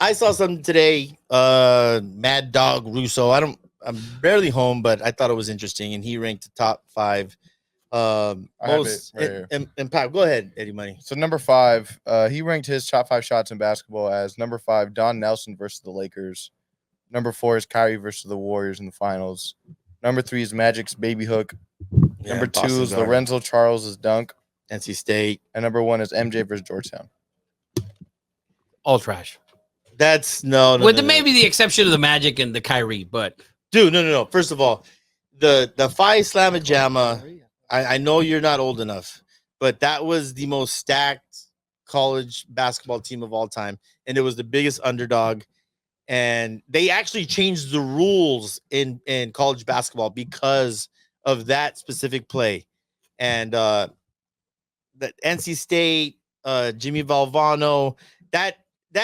I saw something today. Mad Dog Russo. I'm barely home, but I thought it was interesting, and he ranked the top 5 most impact. Go ahead, Eddie Money. So number 5, he ranked his top 5 shots in basketball as number 5, Don Nelson versus the Lakers. Number 4 is Kyrie versus the Warriors in the finals. Number 3 is Magic's baby hook. Number 2 is Lorenzo Charles' dunk. NC State. And number 1 is MJ versus Georgetown. All trash. That's no. Maybe the exception of the Magic and the Kyrie, but dude, no. First of all, the Phi Slamma Jamma. I know you're not old enough, but that was the most stacked college basketball team of all time, and it was the biggest underdog. And they actually changed the rules in college basketball because of that specific play. And the NC State, Jimmy Valvano, that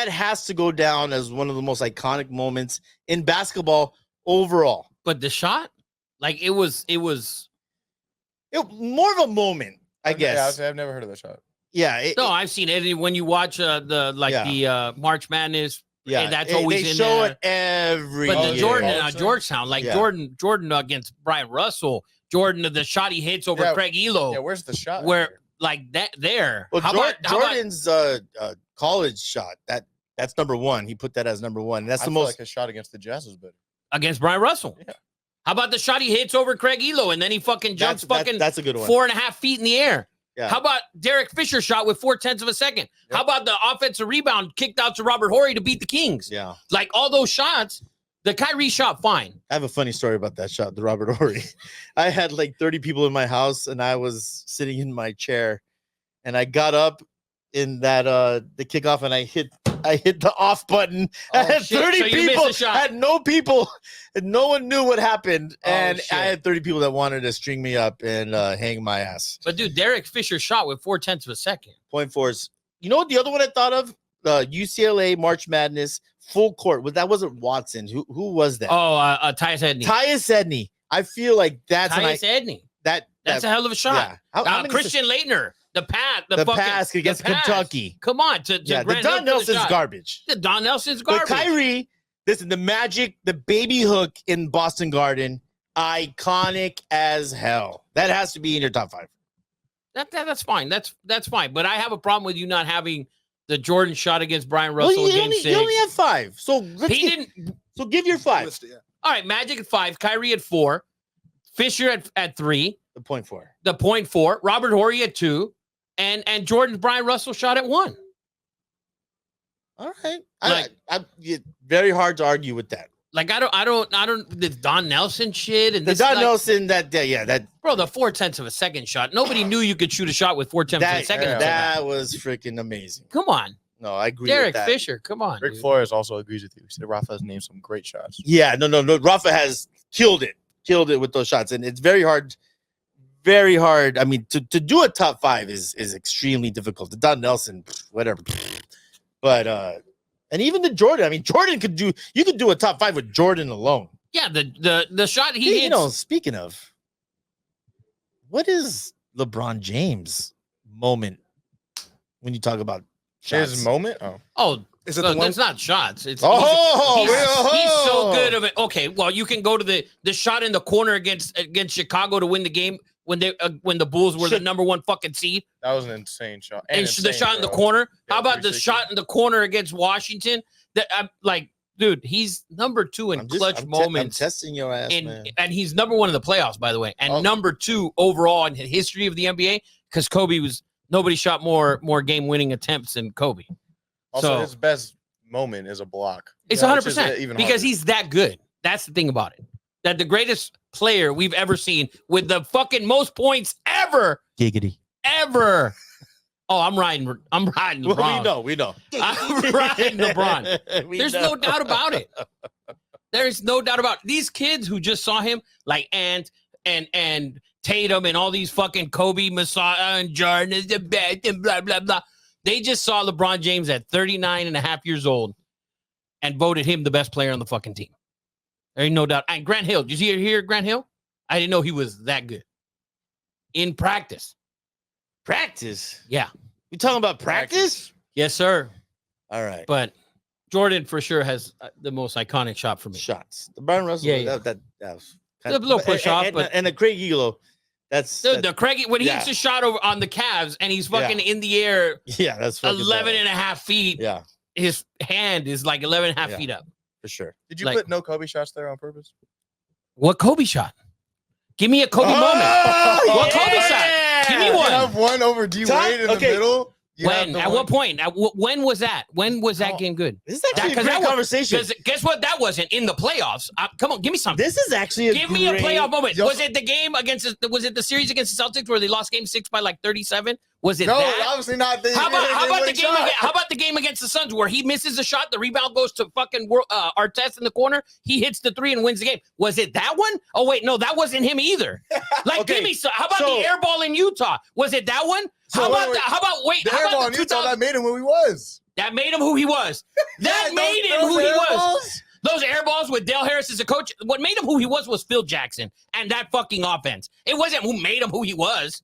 has to go down as one of the most iconic moments in basketball overall. But the shot, like it was more of a moment, I guess. Yeah, I've never heard of the shot. Yeah. I've seen it when you watch the March Madness. Yeah, and that's always they in show there. It every. But the year. Jordan Georgetown, Jordan against Brian Russell, Jordan the shot he hits over Craig Elo. Yeah, where's the shot? Where like that there? Well, Jordan's college shot that's number 1. He put that as number 1. And that's the most like a shot against the Jazz is better. Against Brian Russell. Yeah. How about the shot he hits over Craig Elo and then he fucking jumps that's a good one. 4.5 feet in the air? Yeah. How about Derek Fisher shot with 0.4 of a second? Yep. How about the offensive rebound kicked out to Robert Horry to beat the Kings? Yeah. Like all those shots, the Kyrie shot, fine. I have a funny story about that shot, the Robert Horry. I had like 30 people in my house and I was sitting in my chair and I got up in that the kickoff and I hit the off button. I had 30 people, had no people, and no one knew what happened. And I had 30 people that wanted to string me up and hang my ass. But dude, Derek Fisher shot with 0.4 of a second. 0.4 is, you know what the other one I thought of? UCLA March Madness full court. That wasn't Watson. Who was that? Oh, Tyus Edney. Tyus Edney. I feel like that's Tyus Edney. That's a hell of a shot. Yeah. Christian Leitner. The pass against Kentucky. Come on. The Don Nelson's garbage. The Don Nelson's garbage. But Kyrie, listen, the Magic, the baby hook in Boston Garden, iconic as hell. That has to be in your top 5. That's fine. That's fine. But I have a problem with you not having the Jordan shot against Brian Russell in Game 6. You only have 5. So So give your 5. All right, Magic at 5, Kyrie at 4, Fisher at 3. The 0.4. The 0.4. Robert Horry at 2. And Jordan's Brian Russell shot at 1. All right. Very hard to argue with that. Like I don't the Don Nelson shit and the this, Don Nelson that bro, the 0.4 of a second shot. Nobody knew you could shoot a shot with 0.4 of a second. Yeah, that was freaking amazing. Come on. No, I agree. Derek with that. Fisher, come on. Rick Flores also agrees with you. He said Rafa has named some great shots. Yeah, no. Rafa has killed it with those shots, and it's very hard. Very hard. I mean, to do a top 5 is extremely difficult. The Don Nelson, whatever. But and even the Jordan. I mean, Jordan you could do a top 5 with Jordan alone. Yeah, the shot he hits. You know, speaking of, what is LeBron James' moment when you talk about shots? His moment? Oh. Is it the one? It's not shots. It's he's so good of it. Okay, well, you can go to the shot in the corner against Chicago to win the game when the Bulls were the number 1 fucking seed. That was an insane shot. And the shot in the corner. How about the shot in the corner against Washington? That I'm like, dude, he's number 2 in clutch moments. I'm testing your ass, man. And he's number 1 in the playoffs, by the way, and number 2 overall in the history of the NBA because nobody shot more game-winning attempts than Kobe. Also, his best moment is a block. It's 100% because he's that good. That's the thing about it. That the greatest player we've ever seen with the fucking most points ever. Giggity. Ever. Oh, I'm riding LeBron. Well, we know. I'm riding LeBron. There's no doubt about it. There's no doubt about it. These kids who just saw him, like and Tatum and all these fucking Kobe, Masai, and Jordan is the best and blah, blah, blah. They just saw LeBron James at 39 and a half years old and voted him the best player on the fucking team. There ain't no doubt. And Grant Hill, did you hear Grant Hill? I didn't know he was that good. In practice. Practice? Yeah. You talking about practice? Yes, sir. All right. But Jordan for sure has the most iconic shot for me. shots. The Byron Russell, Yeah. that was A little push off, but and the Craig Egelo, that's the Craig when he yeah. hits a shot over on the Cavs and he's fucking in the air yeah, that's fucking 11 badass. and a half feet. Yeah, His hand is like 11 and a half Yeah. feet up. for sure. Did you Like- put no Kobe shots there on purpose? What Kobe shot? Give me a Kobe moment. What Kobe shot? Give me You one. have one over D Tom- Wade in okay. the middle. You have When? the At one- what point? When was that? When was that Oh. game good? This is actually That- 'cause a that great was- conversation. Because guess what? That wasn't in the playoffs. Come on, give me something. This is actually a Give me a great- playoff moment. Yo- Was it the game against? Was it the series against the Celtics where they lost Game 6 by like 37? Was it No, that? obviously not. How about the game against the Suns where he misses a shot, the rebound goes to fucking Artest in the corner, he hits the 3 and wins the game? Was it that one? Oh wait, no, that wasn't him either. Like, Okay, give me some. How about so- the air ball in Utah? Was it that one? So How about wait, how about wait? The How airball about in the Utah 2000 that made him who he was. that made him who he was? That Yeah, made those- him who those he was. airballs? Those air balls with Dale Harris as a coach. What made him who he was Phil Jackson and that fucking offense. It wasn't who made him who he was.